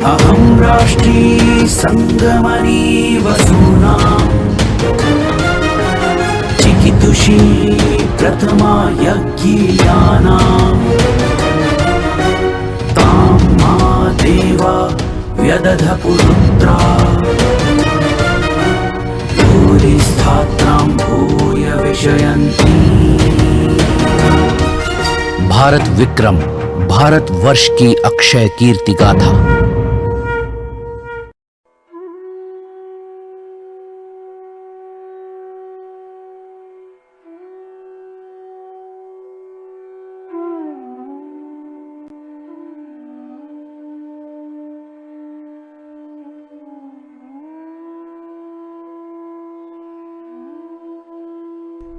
अहं राष्ट्री संगमनी वसूनां चिकितुषी प्रथमा यज्ञियानां तां मा देवा व्यदध पुरुत्रा भूरिस्थात्रां भूय विषयन्ति। भारत विक्रम, भारत वर्ष की अक्षय कीर्ति गाथा।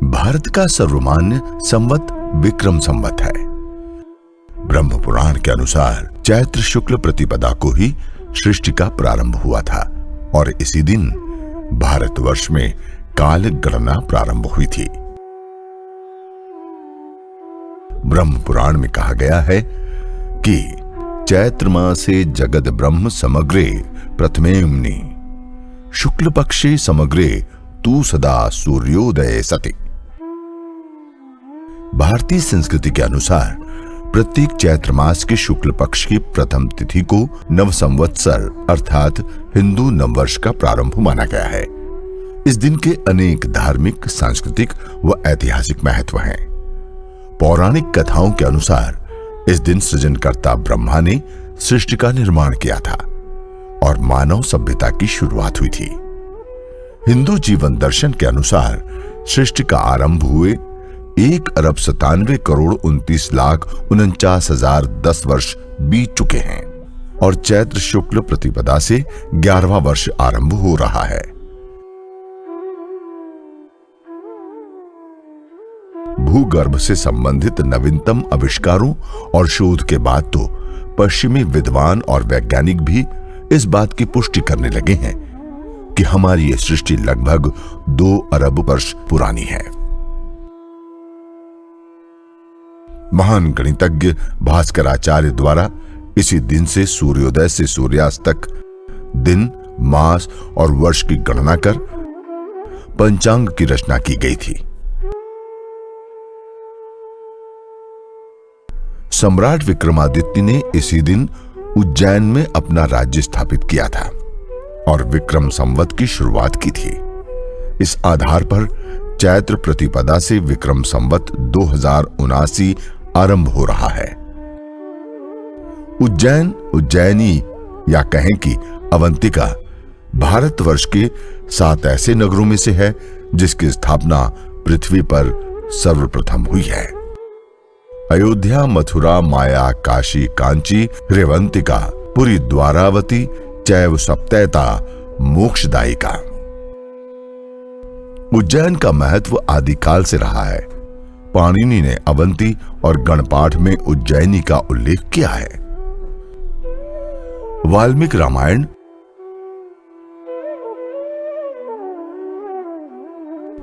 भारत का सर्वमान्य संवत विक्रम संवत है। ब्रह्म पुराण के अनुसार चैत्र शुक्ल प्रतिपदा को ही सृष्टि का प्रारंभ हुआ था और इसी दिन भारतवर्ष में काल गणना प्रारंभ हुई थी। ब्रह्म पुराण में कहा गया है कि चैत्र मासे जगद ब्रह्म समग्रे प्रथमेम्नि शुक्ल पक्षे समग्रे तू सदा सूर्योदय सति। भारतीय संस्कृति के अनुसार प्रत्येक चैत्र मास के शुक्ल पक्ष की प्रथम तिथि को नव संवत्सर अर्थात हिंदू नववर्ष का प्रारंभ माना गया है। इस दिन के अनेक धार्मिक, सांस्कृतिक व ऐतिहासिक महत्व हैं। पौराणिक कथाओं के अनुसार इस दिन सृजनकर्ता ब्रह्मा ने सृष्टि का निर्माण किया था और मानव सभ्यता की शुरुआत हुई थी। हिंदू जीवन दर्शन के अनुसार सृष्टि का आरंभ हुए 1,97,29,49,10 वर्ष बीत चुके हैं और चैत्र शुक्ल प्रतिपदा से 11वां वर्ष आरंभ हो रहा है। भूगर्भ से संबंधित नवीनतम आविष्कारों और शोध के बाद तो पश्चिमी विद्वान और वैज्ञानिक भी इस बात की पुष्टि करने लगे हैं कि हमारी ये सृष्टि लगभग 2 अरब वर्ष पुरानी है। महान गणितज्ञ भास्कराचार्य द्वारा इसी दिन से सूर्योदय से सूर्यास्त तक दिन, मास और वर्ष की गणना कर पंचांग की रचना की गई थी। सम्राट विक्रमादित्य ने इसी दिन उज्जैन में अपना राज्य स्थापित किया था और विक्रम संवत की शुरुआत की थी। इस आधार पर चैत्र प्रतिपदा से विक्रम संवत 2079 आरंभ हो रहा है। उज्जैन, उज्जैनी या कहें कि अवंतिका भारतवर्ष के 7 ऐसे नगरों में से है जिसकी स्थापना पृथ्वी पर सर्वप्रथम हुई है। अयोध्या, मथुरा, माया, काशी, कांची, रेवंतिका, पुरी, द्वारावती, चैव सप्तैता, मोक्षदायिका। उज्जैन का महत्व आदिकाल से रहा है। पाणिनि ने अवंती और गणपाठ में उज्जैनी का उल्लेख किया है। वाल्मीकि रामायण,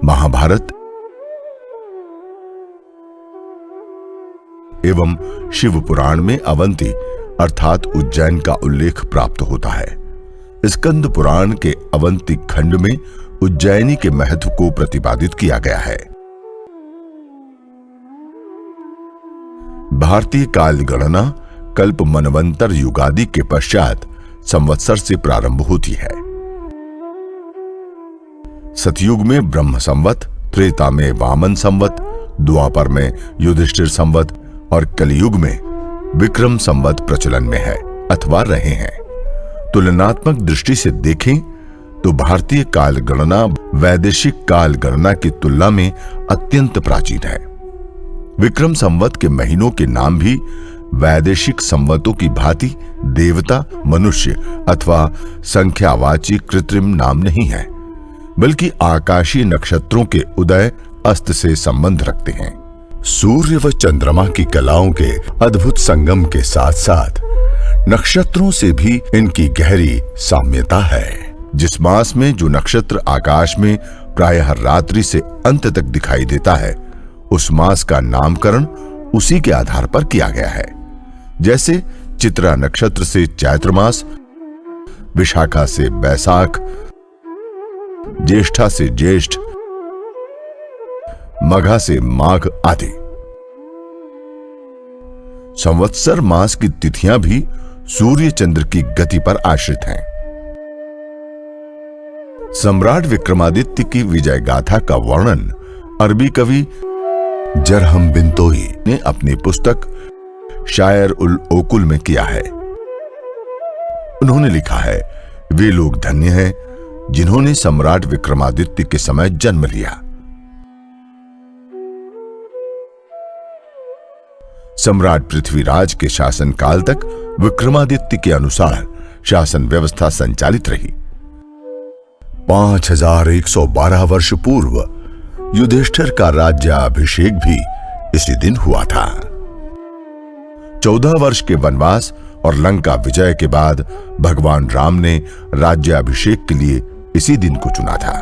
महाभारत एवं शिव पुराण में अवंती अर्थात उज्जैन का उल्लेख प्राप्त होता है। स्कंद पुराण के अवंती खंड में उज्जैनी के महत्व को प्रतिपादित किया गया है। भारतीय काल गणना कल्प मनवंतर युगादि के पश्चात संवत्सर से प्रारंभ होती है। सतयुग में ब्रह्म संवत, त्रेता में वामन संवत, द्वापर में युधिष्ठिर संवत और कलयुग में विक्रम संवत प्रचलन में है अथवा रहे हैं। तुलनात्मक दृष्टि से देखें तो भारतीय काल गणना वैदेशिक काल गणना की तुलना में अत्यंत प्राचीन है। विक्रम संवत के महीनों के नाम भी वैदेशिक संवतों की भांति देवता, मनुष्य अथवा संख्यावाची कृत्रिम नाम नहीं है, बल्कि आकाशीय नक्षत्रों के उदय अस्त से संबंध रखते हैं। सूर्य व चंद्रमा की कलाओं के अद्भुत संगम के साथ साथ नक्षत्रों से भी इनकी गहरी साम्यता है। जिस मास में जो नक्षत्र आकाश में प्रायः रात्रि से अंत तक दिखाई देता है, उस मास का नामकरण उसी के आधार पर किया गया है। जैसे चित्रा नक्षत्र से चैत्र मास विशाखा से बैसाख, ज्येष्ठा से ज्येष्ठ, मघा से माघ आदि। संवत्सर मास की तिथियां भी सूर्य चंद्र की गति पर आश्रित हैं। सम्राट विक्रमादित्य की विजय गाथा का वर्णन अरबी कवि जरहम बिंतोई ने अपनी पुस्तक शायर उल ओकुल में किया है। उन्होंने लिखा है, वे लोग धन्य हैं जिन्होंने सम्राट विक्रमादित्य के समय जन्म लिया। सम्राट पृथ्वीराज के शासनकाल तक विक्रमादित्य के अनुसार शासन व्यवस्था संचालित रही। 5112 वर्ष पूर्व युधिष्ठिर का राज्याभिषेक भी इसी दिन हुआ था। 14 वर्ष के वनवास और लंका विजय के बाद भगवान राम ने राज्याभिषेक के लिए इसी दिन को चुना था।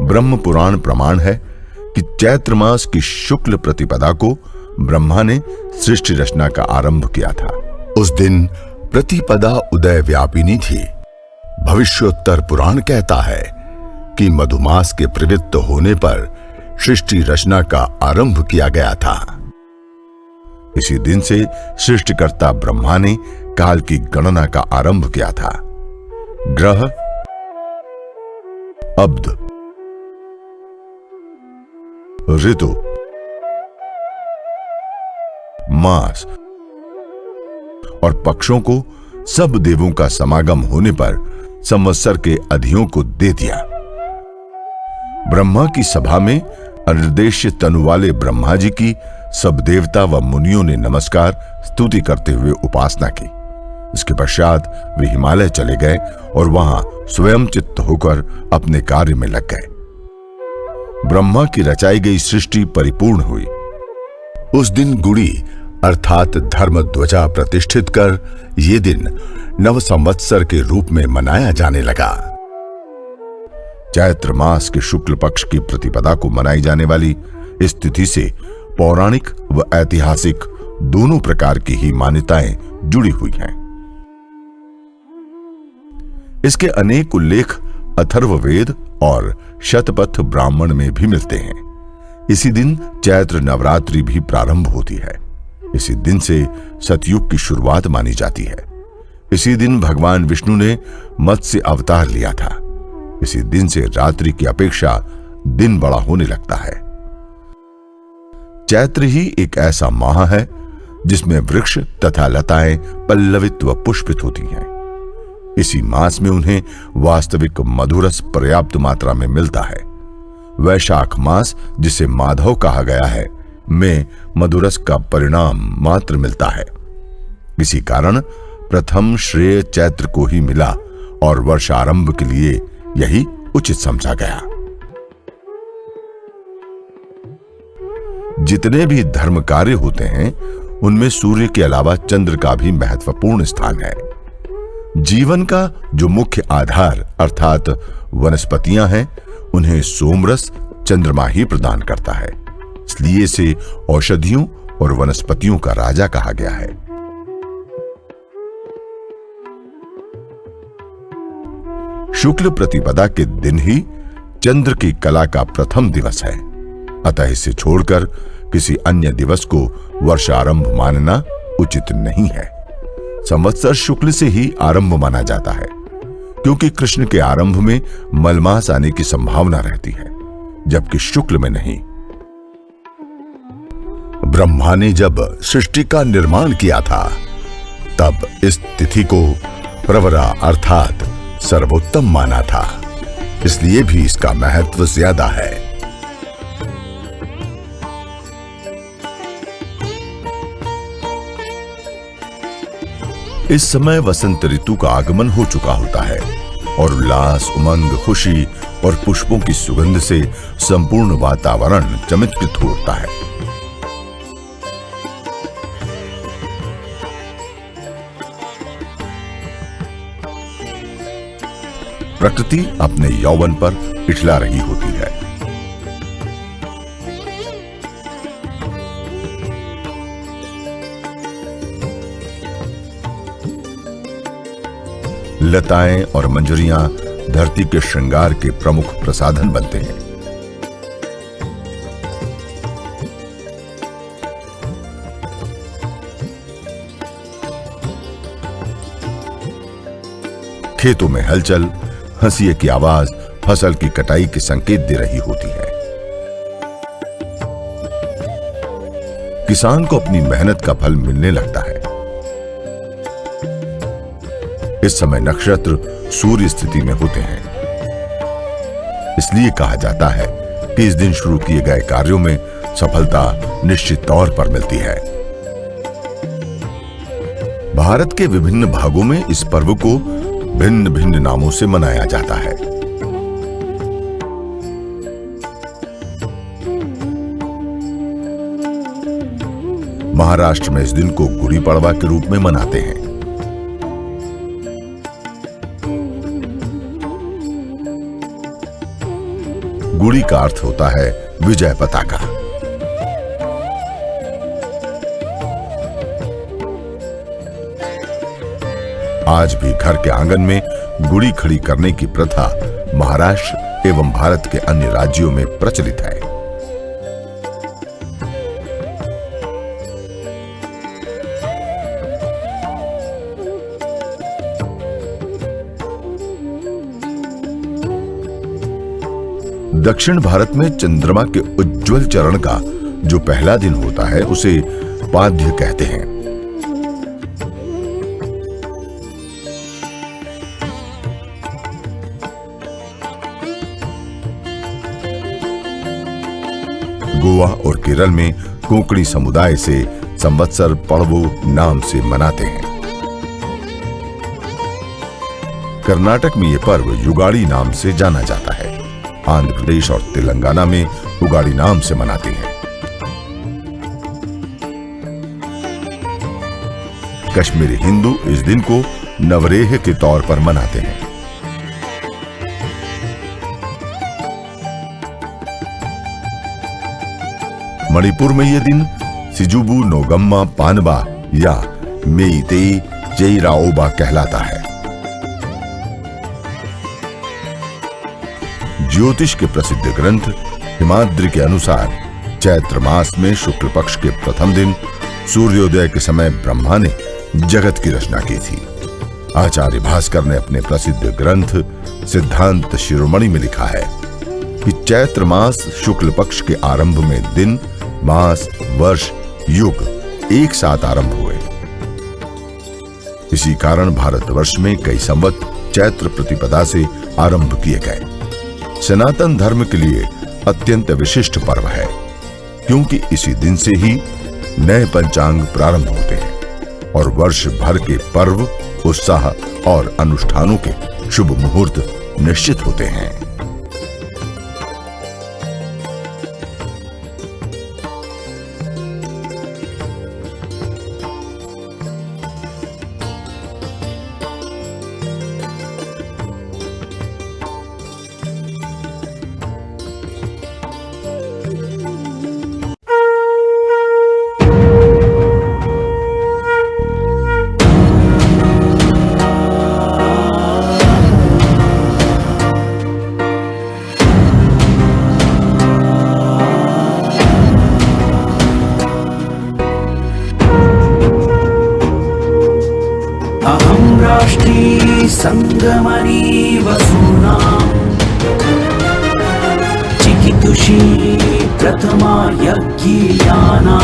ब्रह्म पुराण प्रमाण है कि चैत्र मास की शुक्ल प्रतिपदा को ब्रह्मा ने सृष्टि रचना का आरंभ किया था। उस दिन प्रतिपदा उदय व्यापिनी थी। भविष्योत्तर पुराण कहता है कि मधुमास के प्रवृत्त होने पर सृष्टि रचना का आरंभ किया गया था। इसी दिन से सृष्टिकर्ता ब्रह्मा ने काल की गणना का आरंभ किया था। ग्रह, अब्द, ऋतु, मास और पक्षों को सब देवों का समागम होने पर संवत्सर के अधियों को दे दिया। ब्रह्मा की सभा में अनिर्देश्य तनु वाले ब्रह्मा जी की सब देवता व मुनियों ने नमस्कार स्तुति करते हुए उपासना की। इसके पश्चात वे हिमालय चले गए और वहां स्वयं चित्त होकर अपने कार्य में लग गए। ब्रह्मा की रचाई गई सृष्टि परिपूर्ण हुई। उस दिन गुड़ी अर्थात धर्म ध्वजा प्रतिष्ठित कर ये दिन नव संवत्सर के रूप में मनाया जाने लगा। चैत्र मास के शुक्ल पक्ष की प्रतिपदा को मनाई जाने वाली इस तिथि से पौराणिक व ऐतिहासिक दोनों प्रकार की ही मान्यताएं जुड़ी हुई हैं। इसके अनेक उल्लेख अथर्ववेद और शतपथ ब्राह्मण में भी मिलते हैं। इसी दिन चैत्र नवरात्रि भी प्रारंभ होती है। इसी दिन से सतयुग की शुरुआत मानी जाती है। इसी दिन भगवान विष्णु ने मत्स्य अवतार लिया था। इसी दिन से रात्रि की अपेक्षा दिन बड़ा होने लगता है। चैत्र ही एक ऐसा माह है जिसमें वृक्ष तथा लताएं पल्लवित व पुष्पित होती हैं। इसी मास में उन्हें वास्तविक मधुरस पर्याप्त मात्रा में मिलता है। वैशाख मास, जिसे माधव कहा गया है, में मधुरस का परिणाम मात्र मिलता है। इसी कारण प्रथम श्रेय चैत्र को ही मिला और वर्षारंभ के लिए यही उचित समझा गया। जितने भी धर्म कार्य होते हैं उनमें सूर्य के अलावा चंद्र का भी महत्वपूर्ण स्थान है। जीवन का जो मुख्य आधार अर्थात वनस्पतियां हैं, उन्हें सोमरस चंद्रमा ही प्रदान करता है। इसलिए इसे औषधियों और वनस्पतियों का राजा कहा गया है। शुक्ल प्रतिपदा के दिन ही चंद्र की कला का प्रथम दिवस है। अतः इसे छोड़कर किसी अन्य दिवस को वर्षारंभ मानना उचित नहीं है। संवत्सर शुक्ल से ही आरंभ माना जाता है, क्योंकि कृष्ण के आरंभ में मलमास आने की संभावना रहती है, जबकि शुक्ल में नहीं। ब्रह्मा ने जब सृष्टि का निर्माण किया था, तब इस तिथि को प्रवरा अर्थात सर्वोत्तम माना था। इसलिए भी इसका महत्व ज्यादा है। इस समय वसंत ऋतु का आगमन हो चुका होता है और उल्लास, उमंग, खुशी और पुष्पों की सुगंध से संपूर्ण वातावरण चमत्कृत हो उठता है। प्रकृति अपने यौवन पर इठला रही होती है। लताएं और मंजरियां धरती के श्रृंगार के प्रमुख प्रसाधन बनते हैं। खेतों में हलचल, हंसिए की आवाज फसल की कटाई के संकेत दे रही होती है। किसान को अपनी मेहनत का फल मिलने लगता है। इस समय नक्षत्र सूर्य स्थिति में होते हैं। इसलिए कहा जाता है कि इस दिन शुरू किए गए कार्यों में सफलता निश्चित तौर पर मिलती है। भारत के विभिन्न भागों में इस पर्व को भिन्न भिन्न नामों से मनाया जाता है। महाराष्ट्र में इस दिन को गुड़ी पड़वा के रूप में मनाते हैं। गुड़ी का अर्थ होता है विजय पताका। आज भी घर के आंगन में गुड़ी खड़ी करने की प्रथा महाराष्ट्र एवं भारत के अन्य राज्यों में प्रचलित है। दक्षिण भारत में चंद्रमा के उज्ज्वल चरण का जो पहला दिन होता है उसे पाद्य कहते हैं। गोवा और केरल में कोंकणी समुदाय से संवत्सर पड़वो नाम से मनाते हैं। कर्नाटक में यह पर्व युगाड़ी नाम से जाना जाता है। आंध्र प्रदेश और तेलंगाना में उगाड़ी नाम से मनाते हैं। कश्मीरी हिंदू इस दिन को नवरेह के तौर पर मनाते हैं। मणिपुर में यह दिन सिजुबु नोगम्मा पानबा या मेईतेई जेईराओबा कहलाता है। ज्योतिष के प्रसिद्ध ग्रंथ हिमाद्रि के अनुसार चैत्र मास में शुक्ल पक्ष के प्रथम दिन सूर्योदय के समय ब्रह्मा ने जगत की रचना की थी। आचार्य भास्कर ने अपने प्रसिद्ध ग्रंथ सिद्धांत शिरोमणि में लिखा है कि चैत्र मास शुक्ल पक्ष के आरंभ में दिन, मास, वर्ष, युग एक साथ आरंभ हुए। इसी कारण भारतवर्ष में कई संवत चैत्र प्रतिपदा से आरंभ किए गए। सनातन धर्म के लिए अत्यंत विशिष्ट पर्व है, क्योंकि इसी दिन से ही नए पंचांग प्रारंभ होते हैं और वर्ष भर के पर्व, उत्साह और अनुष्ठानों के शुभ मुहूर्त निश्चित होते हैं। अहं राष्ट्री संगमनी वसूनां चिकितुषी प्रथमा यज्ञियानां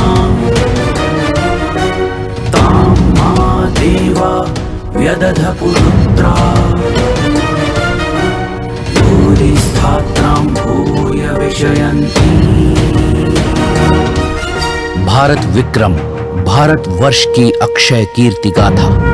तां मा देवा व्यदधपुरुत्रा भूरिस्थात्रां भूय विशयन्ति। भारत विक्रम भारत वर्ष की अक्षय कीर्ति गाथा।